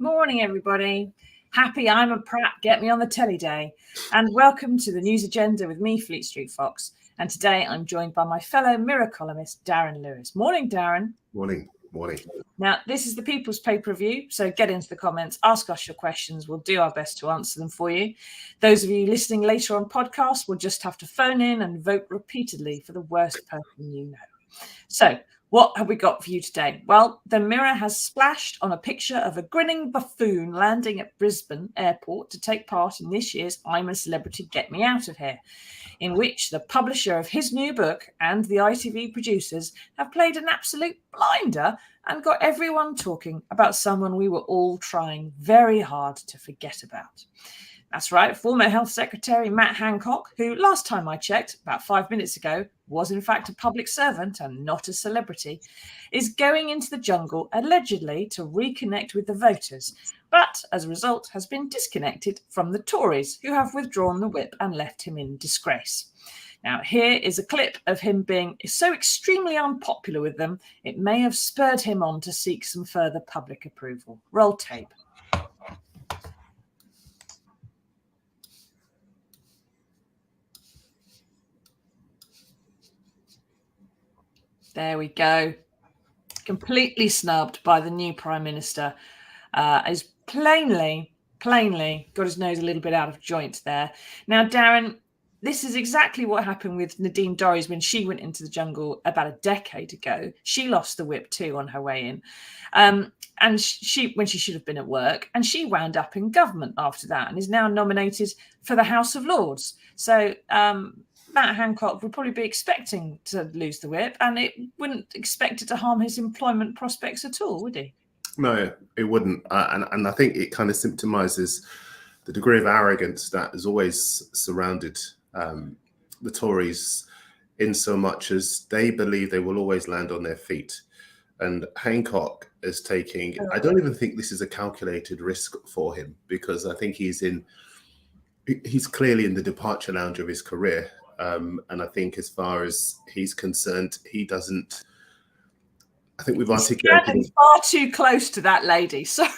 Morning, everybody. Happy I'm a Pratt, get me on the telly day. And welcome to the news agenda with me, Fleet Street Fox. And today I'm joined by my fellow Mirror columnist, Darren Lewis. Morning, Darren. Morning. Now, this is the People's Pay-Per-View, so get into the comments, ask us your questions. We'll do our best to answer them for you. Those of you listening later on podcast will just have to phone in and vote repeatedly for the worst person you know. So, what have we got for you today? Well, the Mirror has splashed on a picture of a grinning buffoon landing at Brisbane Airport to take part in this year's I'm a Celebrity, Get Me Out of Here, in which the publisher of his new book and the ITV producers have played an absolute blinder and got everyone talking about someone we were all trying very hard to forget about. That's right, former Health Secretary Matt Hancock, who last time I checked, about 5 minutes ago, was in fact a public servant and not a celebrity, is going into the jungle allegedly to reconnect with the voters, but as a result has been disconnected from the Tories, who have withdrawn the whip and left him in disgrace. Now, here is a clip of him being so extremely unpopular with them, it may have spurred him on to seek some further public approval. Roll tape. There we go. Completely snubbed by the new Prime Minister. Is plainly got his nose a little bit out of joint there. Now, Darren, this is exactly what happened with Nadine Dorries when she went into the jungle about a decade ago. She lost the whip too on her way in. And when she should have been at work, and she wound up in government after that and is now nominated for the House of Lords. So Matt Hancock would probably be expecting to lose the whip, and it wouldn't expect it to harm his employment prospects at all, would he? No, it wouldn't. And I think it kind of symptomizes the degree of arrogance that has always surrounded the Tories, in so much as they believe they will always land on their feet. And Hancock is taking, I don't even think this is a calculated risk for him, because I think he's clearly in the departure lounge of his career. And I think as far as he's concerned, he doesn't, I think we've articulated. He's far too close to that lady. Sorry.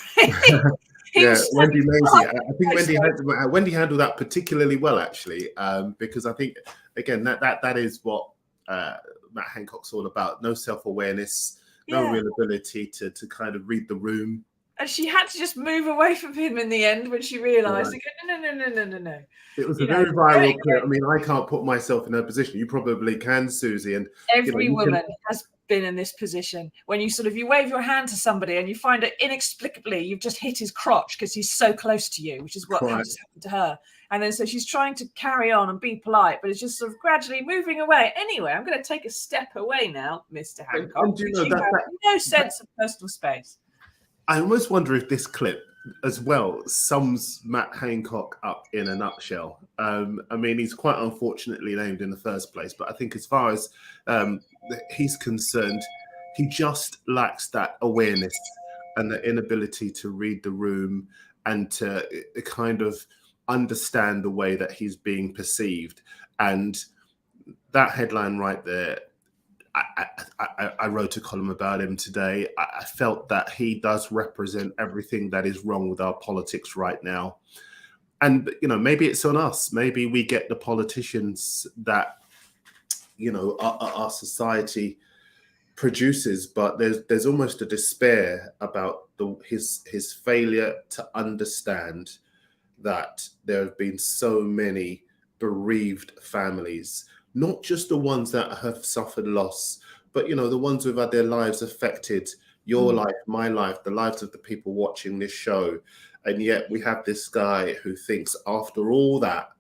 Yeah, Wendy Maisie. I think Wendy handled that particularly well, actually, because I think, again, that is what Matt Hancock's all about. No self-awareness, no real ability to kind of read the room. And she had to just move away from him in the end when she realised, no. It was a very viral clip. I mean, I can't put myself in her position. You probably can, Susie. And every woman has been in this position when you wave your hand to somebody and you find it inexplicably you've just hit his crotch because he's so close to you, which is what just happened to her. And then so she's trying to carry on and be polite, but it's just sort of gradually moving away. Anyway, I'm going to take a step away now, Mr. Hancock. And you have no sense of personal space. I almost wonder if this clip as well sums Matt Hancock up in a nutshell. I mean, he's quite unfortunately named in the first place, but I think as far as he's concerned, he just lacks that awareness and the inability to read the room and to kind of understand the way that he's being perceived. And that headline right there, I wrote a column about him today. I felt that he does represent everything that is wrong with our politics right now. And, maybe it's on us. Maybe we get the politicians that, our society produces, but there's almost a despair about his failure to understand that there have been so many bereaved families, not just the ones that have suffered loss, but, the ones who've had their lives affected, your life, my life, the lives of the people watching this show. And yet we have this guy who thinks after all that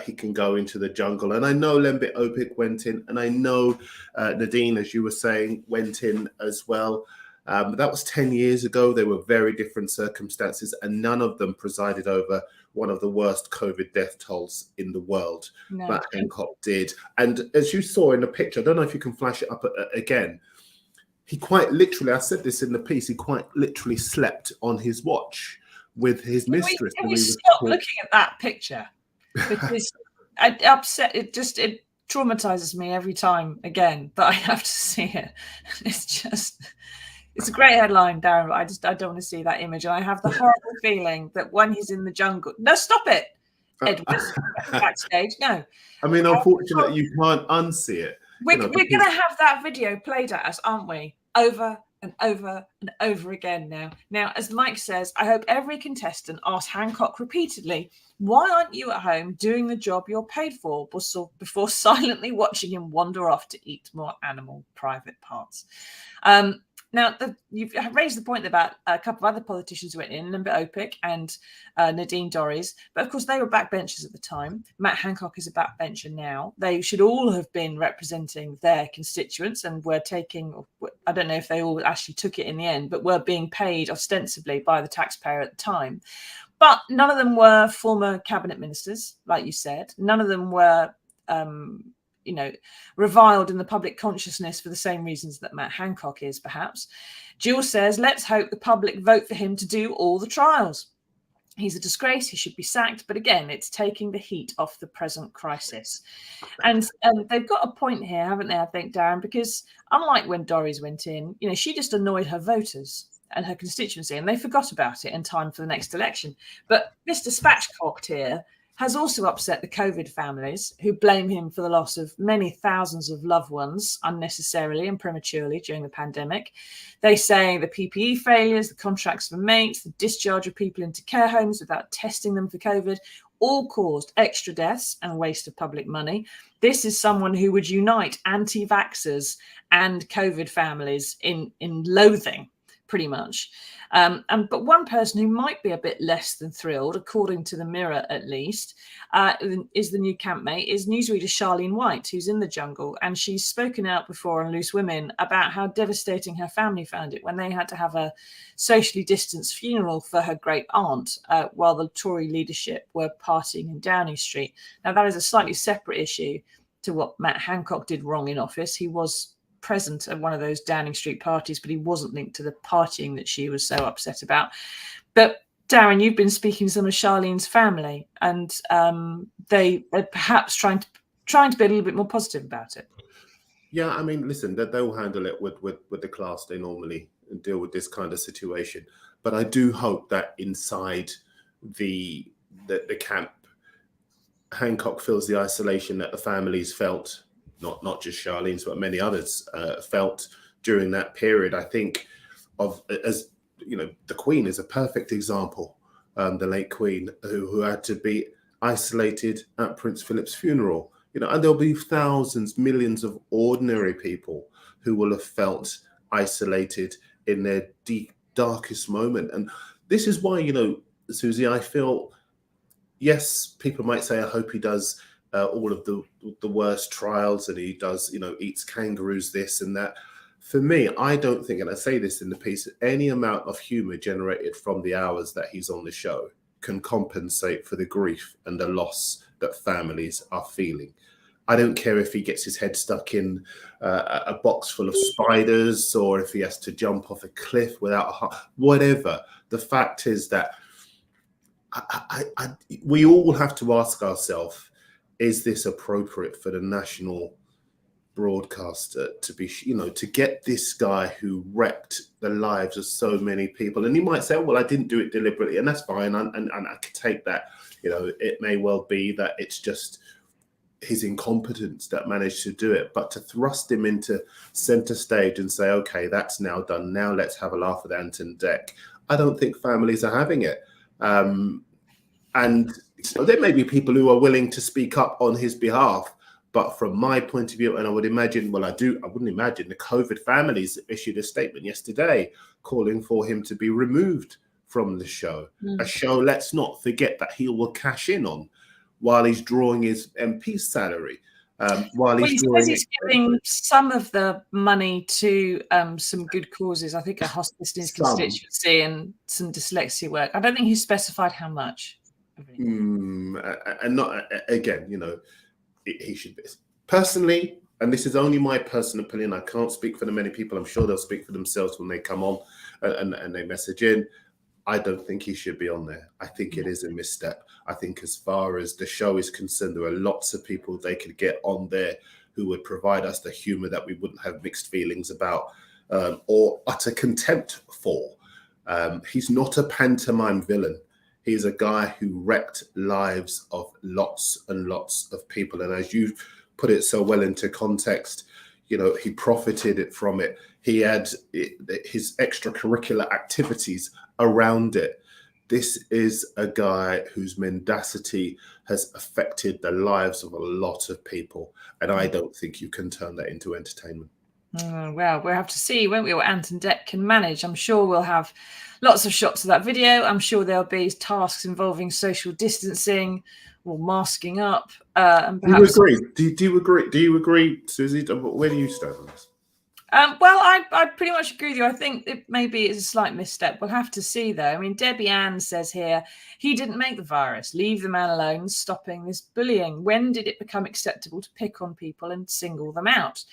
he can go into the jungle. And I know Lembit Opik went in, and I know Nadine, as you were saying, went in as well. But that was 10 years ago. They were very different circumstances, and none of them presided over one of the worst COVID death tolls in the world. No. Matt Hancock did. And as you saw in the picture, I don't know if you can flash it up again, he quite literally, I said this in the piece, he quite literally slept on his watch with his mistress. Can we stop looking at that picture? Because it traumatizes me every time again, but I have to see it. It's a great headline, Darren, but I don't want to see that image. And I have the horrible feeling that when he's in the jungle, no, stop it, Edward, backstage. No. I mean, unfortunately, you can't unsee it. We're going to have that video played at us, aren't we? Over and over and over again now. Now, as Mike says, I hope every contestant asks Hancock repeatedly, why aren't you at home doing the job you're paid for before silently watching him wander off to eat more animal private parts? Now, you've raised the point about a couple of other politicians who went in, Lembit Opik and Nadine Dorries, but of course they were backbenchers at the time. Matt Hancock is a backbencher now. They should all have been representing their constituents and were taking, I don't know if they all actually took it in the end, but were being paid ostensibly by the taxpayer at the time. But none of them were former cabinet ministers, like you said. None of them were reviled in the public consciousness for the same reasons that Matt Hancock is, perhaps. Jill says, let's hope the public vote for him to do all the trials. He's a disgrace. He should be sacked. But again, it's taking the heat off the present crisis. And they've got a point here, haven't they, I think, Darren? Because unlike when Dorries went in, she just annoyed her voters and her constituency, and they forgot about it in time for the next election. But Mr. Spatchcocked here has also upset the COVID families who blame him for the loss of many thousands of loved ones unnecessarily and prematurely during the pandemic. They say the PPE failures, the contracts for mates, the discharge of people into care homes without testing them for COVID, all caused extra deaths and waste of public money. This is someone who would unite anti-vaxxers and COVID families in loathing, pretty much. But one person who might be a bit less than thrilled, according to the Mirror at least, is the new campmate, is newsreader Charlene White, who's in the jungle. And she's spoken out before on Loose Women about how devastating her family found it when they had to have a socially distanced funeral for her great aunt while the Tory leadership were partying in Downing Street. Now, that is a slightly separate issue to what Matt Hancock did wrong in office. He was present at one of those Downing Street parties, but he wasn't linked to the partying that she was so upset about. But Darren, you've been speaking to some of Charlene's family, and they're perhaps trying to be a little bit more positive about it. Yeah, I mean, listen, they'll handle it with the class they normally deal with this kind of situation. But I do hope that inside the camp, Hancock feels the isolation that the families felt. Not just Charlene's, but many others felt during that period. I think as the Queen is a perfect example. The late Queen, who had to be isolated at Prince Philip's funeral. And there'll be thousands, millions of ordinary people who will have felt isolated in their deep, darkest moment. And this is why, Susie, I feel, yes, people might say, I hope he does all of the worst trials, and he does, eats kangaroos, this and that. For me, I don't think, and I say this in the piece, any amount of humor generated from the hours that he's on the show can compensate for the grief and the loss that families are feeling. I don't care if he gets his head stuck in a box full of spiders, or if he has to jump off a cliff without a heart, whatever. The fact is that we all have to ask ourselves, is this appropriate for the national broadcaster to be, to get this guy who wrecked the lives of so many people? And you might say, well, I didn't do it deliberately, and that's fine, and I could take that. It may well be that it's just his incompetence that managed to do it, but to thrust him into center stage and say, okay, that's now done, now let's have a laugh at Anton Deck, I don't think families are having it. And there may be people who are willing to speak up on his behalf, but from my point of view, and I would imagine, I wouldn't imagine, the COVID families issued a statement yesterday calling for him to be removed from the show. A show, let's not forget, that he will cash in on while he's drawing his MP salary. He says he's giving some of the money to some good causes. I think a hospice in his constituency and some dyslexia work. I don't think he's specified how much. And not, again, he should be. Personally, and this is only my personal opinion, I can't speak for the many people. I'm sure they'll speak for themselves when they come on and they message in. I don't think he should be on there. I think it is a misstep. I think as far as the show is concerned, there are lots of people they could get on there who would provide us the humor that we wouldn't have mixed feelings about or utter contempt for. He's not a pantomime villain. He's a guy who wrecked lives of lots and lots of people. And as you put it so well into context, he profited from it. He had his extracurricular activities around it. This is a guy whose mendacity has affected the lives of a lot of people. And I don't think you can turn that into entertainment. Well, we'll have to see, won't we, what Anton Deck can manage. I'm sure we'll have lots of shots of that video. I'm sure there'll be tasks involving social distancing or masking up. And perhaps... Do you agree? Do you agree? Do you agree, Susie? Where do you stand on this? Well, I pretty much agree with you. I think it maybe is a slight misstep. We'll have to see, though. I mean, Debbie Ann says here, he didn't make the virus. Leave the man alone, stopping this bullying. When did it become acceptable to pick on people and single them out?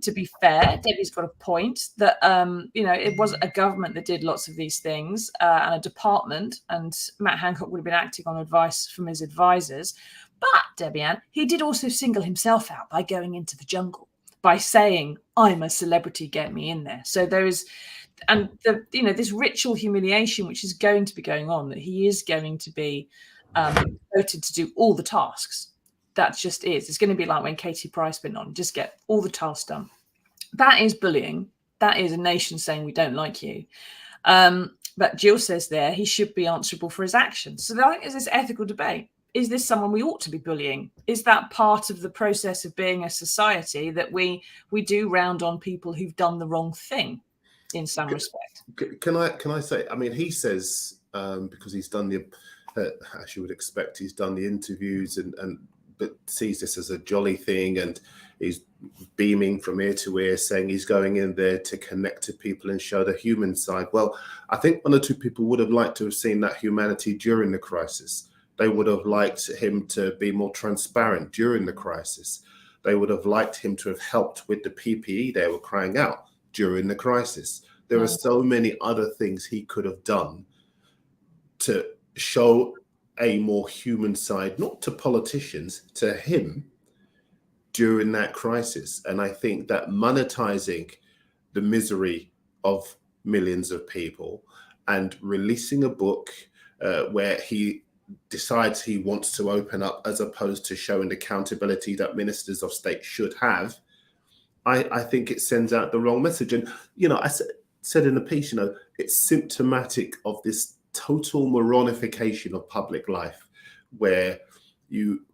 To be fair, Debbie's got a point that, it wasn't a government that did lots of these things and a department, and Matt Hancock would have been acting on advice from his advisors. But, Debbie Ann, he did also single himself out by going into the jungle, by saying, I'm a celebrity, get me in there. So there is, and this ritual humiliation, which is going to be going on, that he is going to be voted to do all the tasks. That just is. It's going to be like when Katie Price been on, just get all the tasks done. That is bullying. That is a nation saying we don't like you. But Jill says there, he should be answerable for his actions. So I think there's this ethical debate. Is this someone we ought to be bullying? Is that part of the process of being a society that we do round on people who've done the wrong thing in some respect? Can I say, I mean, he says, because he's done the, as you would expect, he's done the interviews but sees this as a jolly thing, and he's beaming from ear to ear, saying he's going in there to connect to people and show the human side. Well, I think one or two people would have liked to have seen that humanity during the crisis. They would have liked him to be more transparent during the crisis. They would have liked him to have helped with the PPE they were crying out during the crisis. There are so many other things he could have done to show a more human side, not to politicians, to him during that crisis. And I think that monetizing the misery of millions of people and releasing a book where he decides he wants to open up, as opposed to showing the accountability that ministers of state should have, I think it sends out the wrong message. And, I said in the piece, it's symptomatic of this total moronification of public life, where you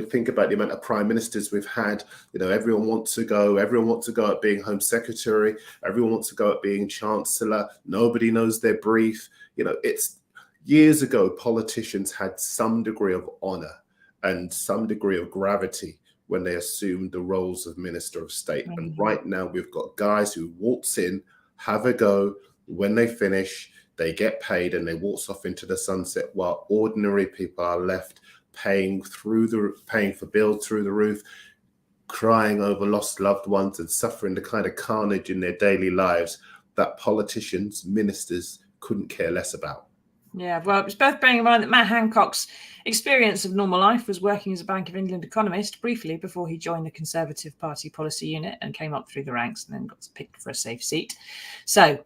think about the amount of prime ministers we've had. Everyone wants to go at being home secretary, everyone wants to go at being chancellor, nobody knows their brief. It's years ago, politicians had some degree of honor and some degree of gravity when they assumed the roles of Minister of State. Mm-hmm. And right now we've got guys who waltz in, have a go, when they finish, they get paid and they waltz off into the sunset, while ordinary people are left paying for bills through the roof, crying over lost loved ones and suffering the kind of carnage in their daily lives that politicians, ministers couldn't care less about. Yeah, well, it's worth bearing in mind that Matt Hancock's experience of normal life was working as a Bank of England economist briefly before he joined the Conservative Party policy unit and came up through the ranks and then got picked for a safe seat. So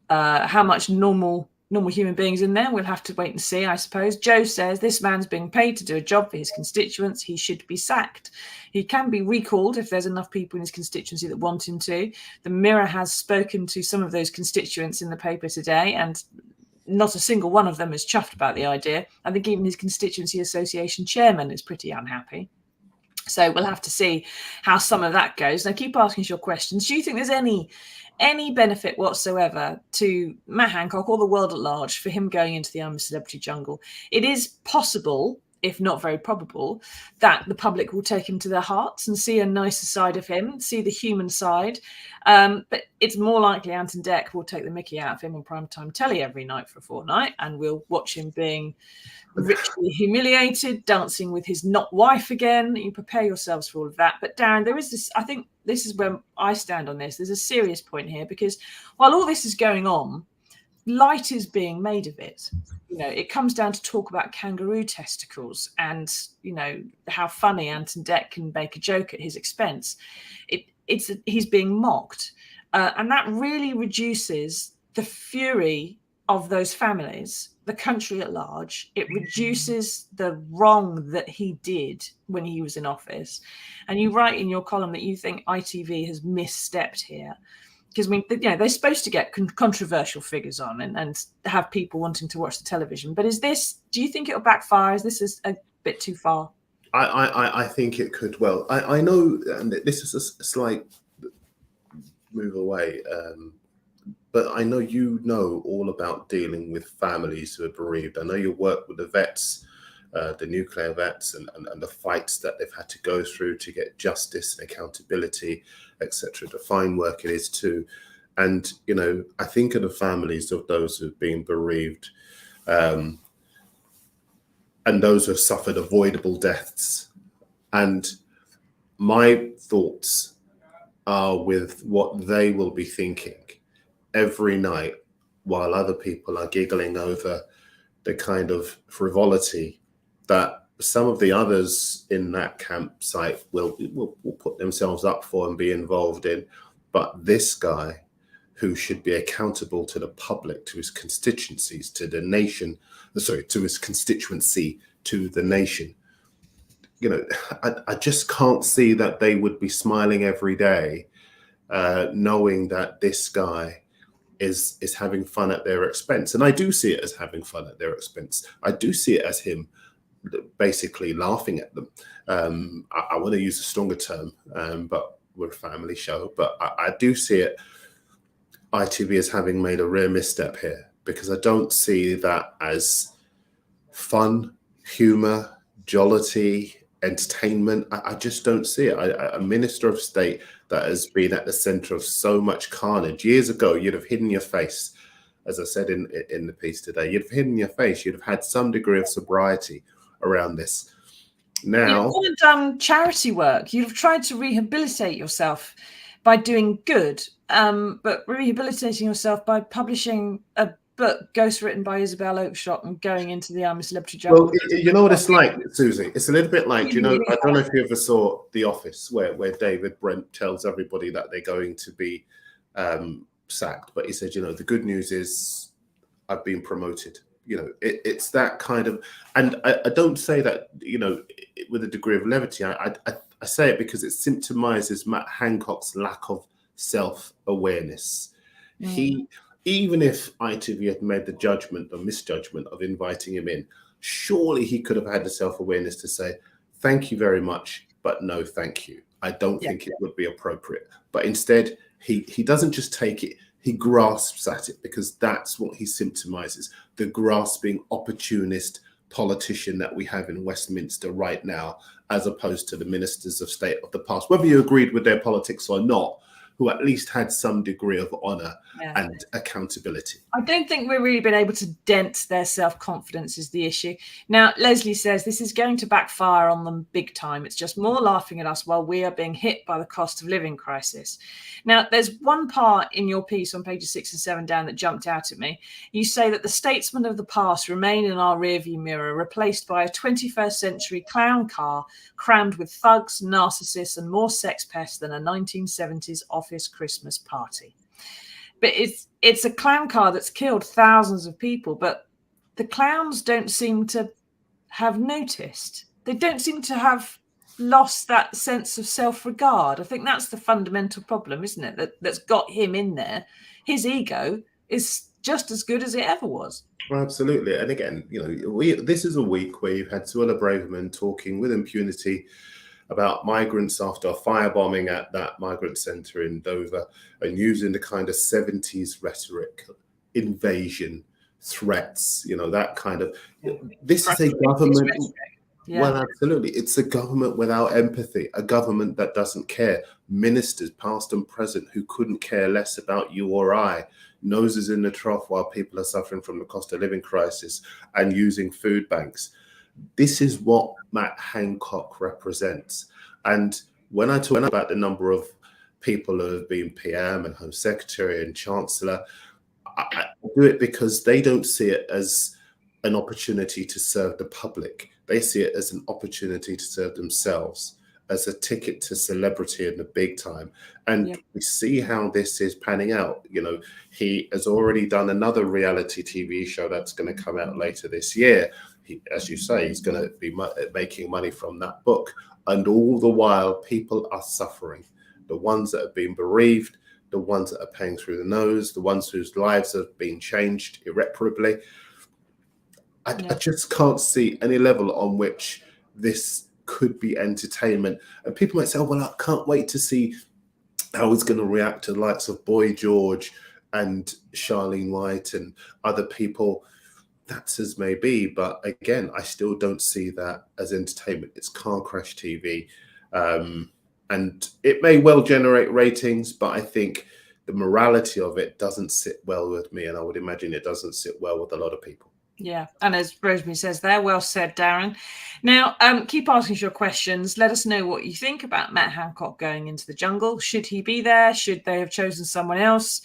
how much normal human beings in there, we'll have to wait and see, I suppose. Joe says, this man's being paid to do a job for his constituents. He should be sacked. He can be recalled if there's enough people in his constituency that want him to. The Mirror has spoken to some of those constituents in the paper today, and not a single one of them is chuffed about the idea. I think even his constituency association chairman is pretty unhappy. So we'll have to see how some of that goes. Now, keep asking us your questions. Do you think there's any benefit whatsoever to Matt Hancock or the world at large for him going into the I'm A Celebrity jungle? It is possible, if not very probable, that the public will take him to their hearts and see a nicer side of him, see the human side. But it's more likely Ant and Dec will take the mickey out of him on primetime telly every night for a fortnight, and we'll watch him being richly humiliated, dancing with his not wife again. You prepare yourselves for all of that. But Darren, there is this, I think this is where I stand on this. There's a serious point here, because while all this is going on, light is being made of it. It comes down to talk about kangaroo testicles and, how funny Ant and Dec can make a joke at his expense. He's being mocked. And that really reduces the fury of those families, the country at large. It reduces the wrong that he did when he was in office. And you write in your column that you think ITV has misstepped here. Because they're supposed to get controversial figures on and have people wanting to watch the television. But do you think it'll backfire? Is this a bit too far? I think it could. Well, I know, and this is a slight move away, but I know all about dealing with families who are bereaved. I know you work with the vets, the nuclear vets, and the fights that they've had to go through to get justice and accountability, etc. The fine work it is too. And, I think of the families of those who've been bereaved, and those who have suffered avoidable deaths. And my thoughts are with what they will be thinking every night while other people are giggling over the kind of frivolity that some of the others in that campsite will put themselves up for and be involved in. But this guy, who should be accountable to the public, to his constituencies, to the nation, to his constituency, to the nation, I just can't see that they would be smiling every day, knowing that this guy is having fun at their expense. And I do see it as having fun at their expense. I do see it as him basically laughing at them. I want to use a stronger term, but we're a family show. But I do see it, ITV, as having made a rare misstep here, because I don't see that as fun, humour, jollity, entertainment. I just don't see it. A Minister of State that has been at the centre of so much carnage. Years ago, you'd have hidden your face. As I said in the piece today, you'd have hidden your face. You'd have had some degree of sobriety around this. Now, you've done charity work. You've tried to rehabilitate yourself by doing good, but rehabilitating yourself by publishing a book ghostwritten by Isabel Oakeshott and going into the I'm A Celebrity jungle. Well, you know what it's like, Susie? It's a little bit like, I don't know if you ever saw The Office, where David Brent tells everybody that they're going to be sacked. But he said, the good news is I've been promoted. It's that kind of, and I don't say that, with a degree of levity. I say it because it symptomizes Matt Hancock's lack of self-awareness. even if ITV had made the judgment or misjudgment of inviting him in, surely he could have had the self-awareness to say, thank you very much, but no thank you. I don't think it would be appropriate. But instead, he doesn't just take it, he grasps at it, because that's what he symptomizes, the grasping opportunist politician that we have in Westminster right now, as opposed to the ministers of state of the past, whether you agreed with their politics or not, who at least had some degree of honour and accountability. I don't think we've really been able to dent their self-confidence is the issue. Now, Leslie says this is going to backfire on them big time. It's just more laughing at us while we are being hit by the cost of living crisis. Now, there's one part in your piece on pages 6 and 7 down that jumped out at me. You say that the statesmen of the past remain in our rearview mirror, replaced by a 21st century clown car crammed with thugs, narcissists, and more sex pests than a 1970s office Christmas party. But it's a clown car that's killed thousands of people, but the clowns don't seem to have noticed. They don't seem to have lost that sense of self-regard. I think that's the fundamental problem, isn't it? That's got him in there. His ego is just as good as it ever was. Well, absolutely. And again, this is a week where you've had Suella Braverman talking with impunity about migrants after a firebombing at that migrant centre in Dover, and using the kind of 70s rhetoric, invasion, threats, that kind of. This is a government. Well, absolutely. It's a government without empathy, a government that doesn't care. Ministers, past and present, who couldn't care less about you or I, noses in the trough while people are suffering from the cost of living crisis and using food banks. This is what Matt Hancock represents. And when I talk about the number of people who have been PM and Home Secretary and Chancellor, I do it because they don't see it as an opportunity to serve the public. They see it as an opportunity to serve themselves, as a ticket to celebrity in the big time. And we see how this is panning out. He has already done another reality TV show that's going to come out later this year. As you say, he's going to be making money from that book. And all the while, people are suffering. The ones that have been bereaved, the ones that are paying through the nose, the ones whose lives have been changed irreparably. I just can't see any level on which this could be entertainment. And people might say, oh, well, I can't wait to see how he's going to react to the likes of Boy George and Charlene White and other people. That's as may be, but again, I still don't see that as entertainment. It's car crash TV, and it may well generate ratings, but I think the morality of it doesn't sit well with me, and I would imagine it doesn't sit well with a lot of people. Yeah, and as Rosemary says there, well said, Darren. Now, keep asking us your questions. Let us know what you think about Matt Hancock going into the jungle. Should he be there? Should they have chosen someone else?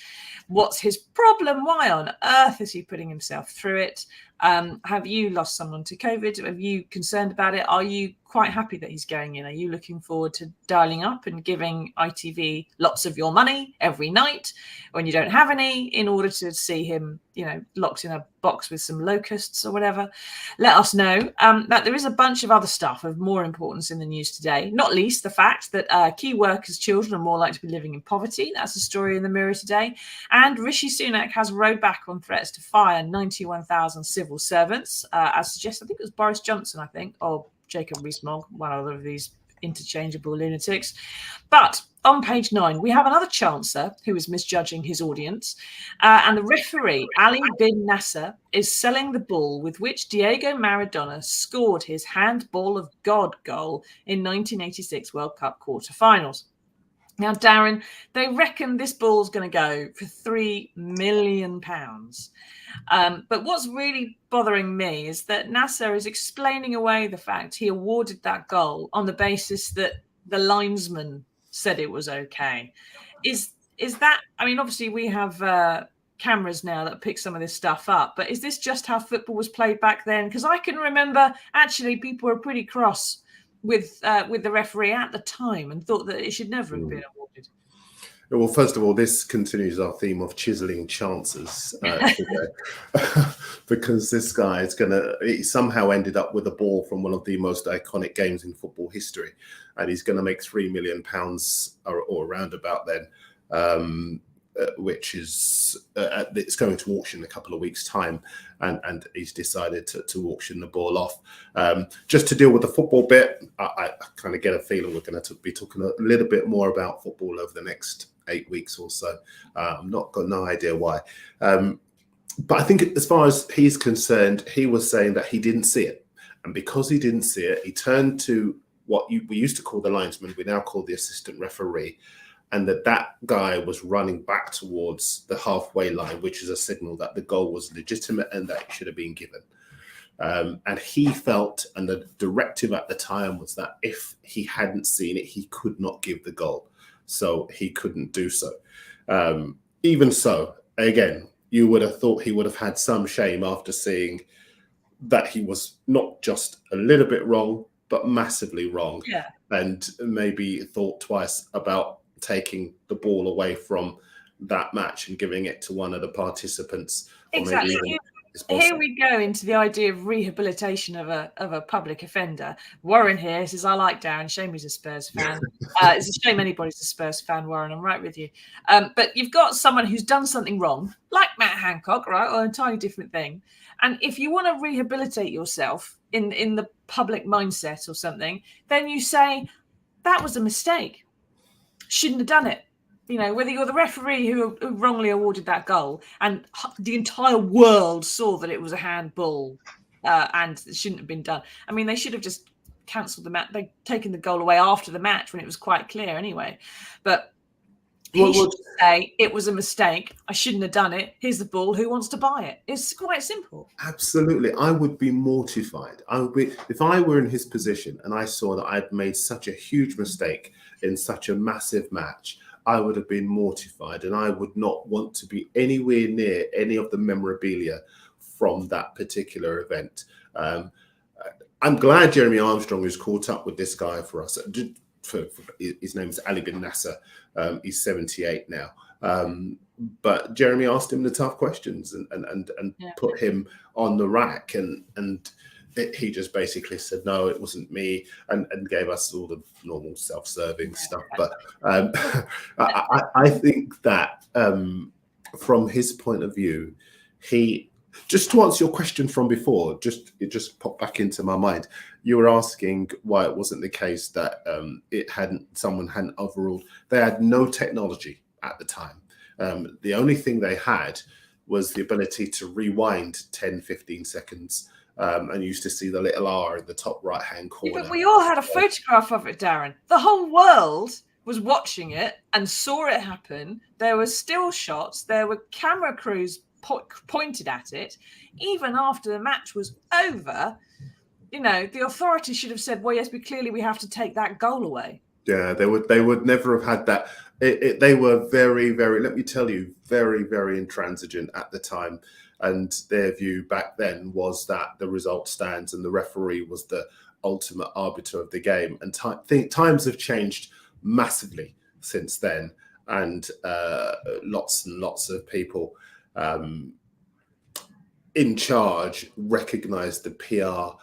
What's his problem? Why on earth is he putting himself through it? Have you lost someone to COVID? Are you concerned about it? Are you quite happy that he's going in? Are you looking forward to dialing up and giving ITV lots of your money every night when you don't have any, in order to see him, locked in a box with some locusts or whatever? Let us know. That there is a bunch of other stuff of more importance in the news today, not least the fact that key workers' children are more likely to be living in poverty. That's a story in the Mirror today. And Rishi Sunak has rowed back on threats to fire 91,000 civil servants, as suggested. I think it was Boris Johnson, or Jacob Rees-Mogg, one of these interchangeable lunatics. But on page 9, we have another chancer who is misjudging his audience. And the referee, Ali bin Nasser, is selling the ball with which Diego Maradona scored his handball of God goal in 1986 World Cup quarterfinals. Now, Darren, they reckon this ball's going to go for £3 million. But what's really bothering me is that Nasser is explaining away the fact he awarded that goal on the basis that the linesman said it was okay. Is that, obviously we have cameras now that pick some of this stuff up, but is this just how football was played back then? Because I can remember actually people were pretty cross with the referee at the time and thought that it should never have been awarded. Well, first of all, this continues our theme of chiseling chances today, because this guy he somehow ended up with a ball from one of the most iconic games in football history, and he's going to make £3 million or around about then. which is it's going to auction in a couple of weeks' time, and he's decided to auction the ball off. Just to deal with the football bit, I kind of get a feeling we're going to be talking a little bit more about football over the next 8 weeks or so. I'm not got no idea why. But I think as far as he's concerned, he was saying that he didn't see it. And because he didn't see it, he turned to what we used to call the linesman, we now call the assistant referee, and that guy was running back towards the halfway line, which is a signal that the goal was legitimate and that it should have been given. And he felt, and the directive at the time was that if he hadn't seen it, he could not give the goal. So he couldn't do so. Even so, again, you would have thought he would have had some shame after seeing that he was not just a little bit wrong, but massively wrong. Yeah. And maybe thought twice about taking the ball away from that match and giving it to one of the participants. Exactly. Here we go into the idea of rehabilitation of a public offender. Warren here says, I like Darren. Shame he's a Spurs fan. It's a shame anybody's a Spurs fan, Warren. I'm right with you. But you've got someone who's done something wrong, like Matt Hancock, right? Or an entirely different thing. And if you want to rehabilitate yourself in the public mindset or something, then you say, that was a mistake. Shouldn't have done it. You know, whether you're the referee who wrongly awarded that goal and the entire world saw that it was a handball and it shouldn't have been done. I mean, they should have just cancelled the match. They'd taken the goal away after the match when it was quite clear anyway. But he should say, it was a mistake. I shouldn't have done it. Here's the ball. Who wants to buy it? It's quite simple. Absolutely. I would be mortified. If I were in his position and I saw that I'd made such a huge mistake in such a massive match, I would have been mortified, and I would not want to be anywhere near any of the memorabilia from that particular event. I'm glad Jeremy Armstrong has caught up with this guy for us. His name is Ali bin Nasser. He's 78 now. But Jeremy asked him the tough questions and put him on the rack, and he just basically said, no, it wasn't me, and gave us all the normal self-serving stuff. But I think that from his point of view, just to answer your question from before, it just popped back into my mind. You were asking why it wasn't the case that someone hadn't overruled. They had no technology at the time. The only thing they had was the ability to rewind 10, 15 seconds. And used to see the little R in the top right-hand corner. Yeah, but we all had a photograph of it, Darren. The whole world was watching it and saw it happen. There were still shots. There were camera crews pointed at it. Even after the match was over, you know, the authorities should have said, well, yes, we have to take that goal away. Yeah, they would never have had that. They were very, very, let me tell you, very, very intransigent at the time. And their view back then was that the result stands and the referee was the ultimate arbiter of the game. And times have changed massively since then. And lots and lots of people in charge recognize the PR,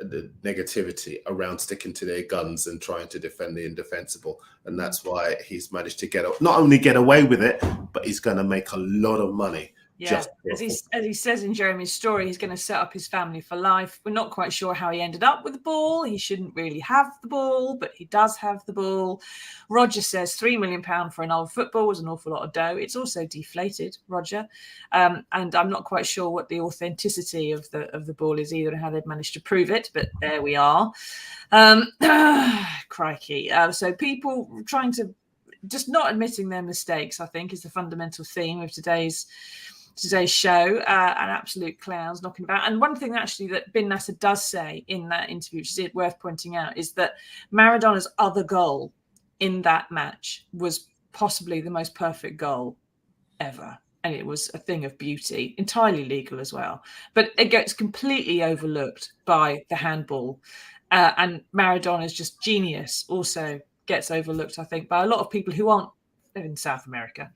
the negativity around sticking to their guns and trying to defend the indefensible. And that's why he's managed to not only get away with it, but he's going to make a lot of money. Yeah, as he says in Jeremy's story, he's going to set up his family for life. We're not quite sure how he ended up with the ball. He shouldn't really have the ball, but he does have the ball. Roger says £3 million for an old football was an awful lot of dough. It's also deflated, Roger. And I'm not quite sure what the authenticity of the ball is either and how they've managed to prove it, but there we are. Crikey. So people trying to just not admitting their mistakes, I think, is the fundamental theme of today's show, and absolute clowns knocking about. And one thing actually that bin Nasser does say in that interview, which is worth pointing out, is that Maradona's other goal in that match was possibly the most perfect goal ever. And it was a thing of beauty, entirely legal as well. But it gets completely overlooked by the handball. And Maradona's just genius also gets overlooked, I think, by a lot of people who aren't in South America.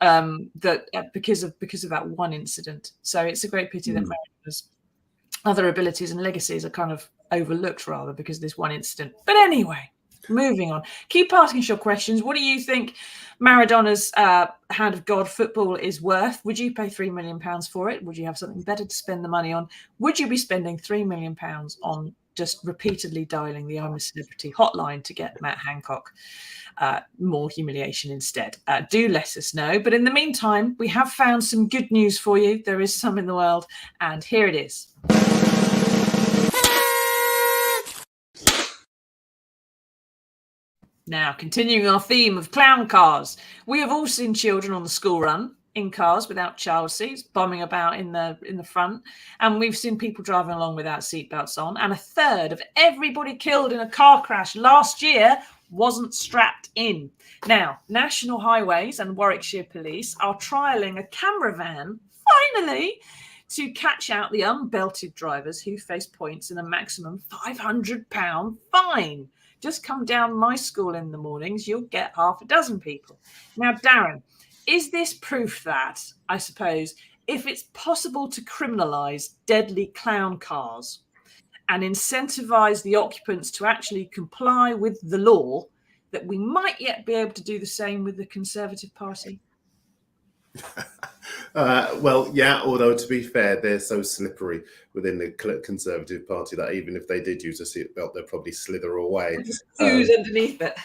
Because of that one incident. So it's a great pity that Maradona's other abilities and legacies are kind of overlooked rather because of this one incident. But anyway, Moving on. Keep asking us your questions. What do you think Maradona's Hand of God football is worth? Would you pay £3 million for it? Would you have something better to spend the money on? Would you be spending £3 million on just repeatedly dialing the I'm a Celebrity hotline to get Matt Hancock more humiliation instead? Do let us know. But in the meantime, we have found some good news for you. There is some in the world, and here it is. Now, continuing our theme of clown cars, we have all seen children on the school run in cars without child seats, bombing about in the front, and we've seen people driving along without seatbelts on. And a third of everybody killed in a car crash last year wasn't strapped in. Now, National Highways and Warwickshire Police are trialling a camera van, finally, to catch out the unbelted drivers who face points and a maximum £500 fine. Just come down my school in the mornings, you'll get half a dozen people. Now, Darren, is this proof that, I suppose, if it's possible to criminalise deadly clown cars and incentivise the occupants to actually comply with the law, that we might yet be able to do the same with the Conservative Party? Well, yeah, although to be fair, they're so slippery within the Conservative Party that even if they did use a seatbelt, they'd probably slither away. Just ooze underneath it.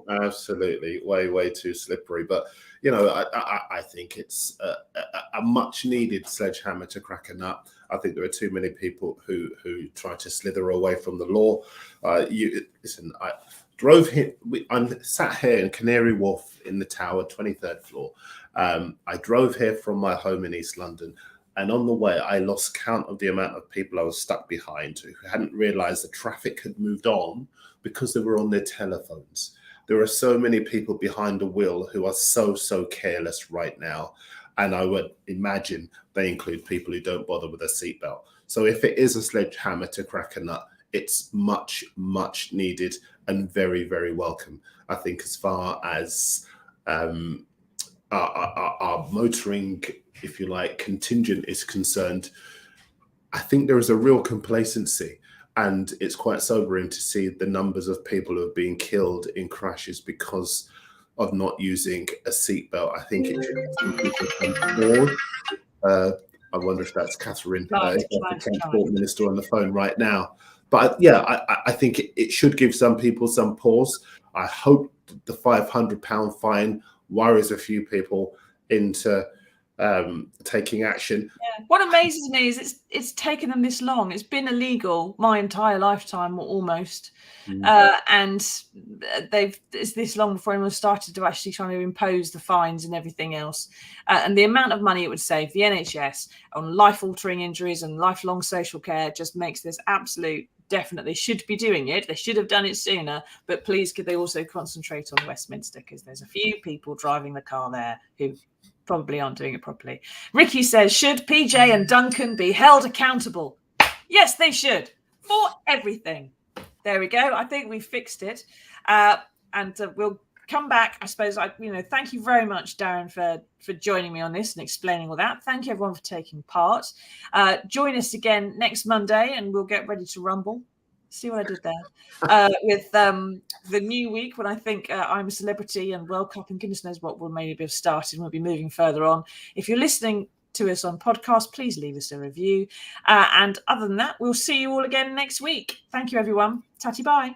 Absolutely. Way too slippery. But, you know, I think it's a much needed sledgehammer to crack a nut. I think there are too many people who try to slither away from the law. Listen, I drove here. I'm sat here in Canary Wharf in the Tower, 23rd floor. I drove here from my home in East London, and on the way, I lost count of the amount of people I was stuck behind who hadn't realised the traffic had moved on because they were on their telephones. There are so many people behind the wheel who are so careless right now, and I would imagine they include people who don't bother with a seatbelt. So if it is a sledgehammer to crack a nut, it's much needed and very welcome. I think as far as our motoring, if you like, contingent is concerned, I think there is a real complacency, and it's quite sobering to see the numbers of people who have been killed in crashes because of not using a seatbelt. I think it should be people come forward. I wonder if that's Catherine, the Transport Minister, on the phone right now. But yeah, I think it should give some people some pause. I hope the £500 fine worries a few people into taking action. Yeah. What amazes me is it's taken them this long. It's been illegal my entire lifetime, or almost, and it's this long before anyone started to actually trying to impose the fines and everything else. And the amount of money it would save the NHS on life-altering injuries and lifelong social care just makes this absolute. Definitely should be doing it. They should have done it sooner, but please could they also concentrate on Westminster, because there's a few people driving the car there who probably aren't doing it properly. Ricky says, should PJ and Duncan be held accountable? Yes, they should, for everything. There we go. I think we fixed it. And we'll come back, I suppose. Thank you very much, Darren, for joining me on this and explaining all that. Thank you, everyone, for taking part. Join us again next Monday, and we'll get ready to rumble. See what I did there? With the new week, when I think I'm a Celebrity and World Cup and goodness knows what will maybe have started. We'll be moving further on. If you're listening to us on podcast, please leave us a review. And other than that, we'll see you all again next week. Thank you, everyone. Tatty bye.